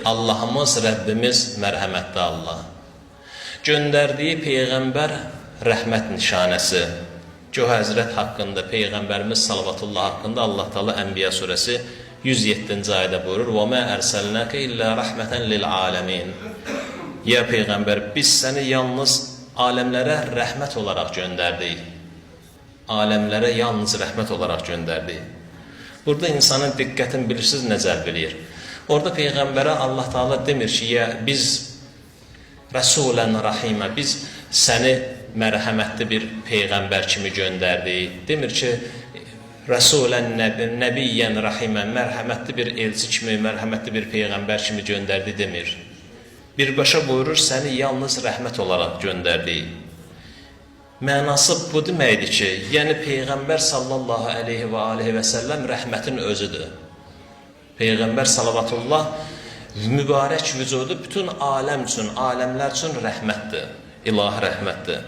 Allahımız, Rəbbimiz mərhəmətli Allah. Göndərdiyi Peyğəmbər rəhmət nişanəsi. Ki, o Həzrət haqqında, Peyğəmbərimiz Salavatullah haqqında Allah Teala Ənbiya surəsi 107-ci ayədə buyurur: "Və mə ərsəlnəkə illə rəhmətən lil aləmin." Ya Peyğəmbər, biz səni yalnız aləmlərə rəhmət olaraq göndərdik. Aləmlərə yalnız rəhmət olaraq göndərdik. Burada insanın diqqətini bilirsiniz nə cəlb eləyir. Orada Peyğəmbərə Allah Teala demir ki, ya biz Rəsulən Rahimə, biz səni mərhəmətli bir Peyğəmbər kimi göndərdik. Demir ki, Rəsulən Nəbiyyən Rahimə, mərhəmətli bir elçi kimi, mərhəmətli bir Peyğəmbər kimi göndərdi demir. Birbaşa buyurur, səni yalnız rəhmət olaraq göndərdik. Mənası bu deməkdir ki, yəni Peyğəmbər sallallahu aleyhi və aleyhi və səlləm rəhmətin özüdür. Peyğəmbər salavatullah mübarək vücudu bütün aləm üçün, aləmlər üçün rəhmətdir, ilahi rəhmətdir.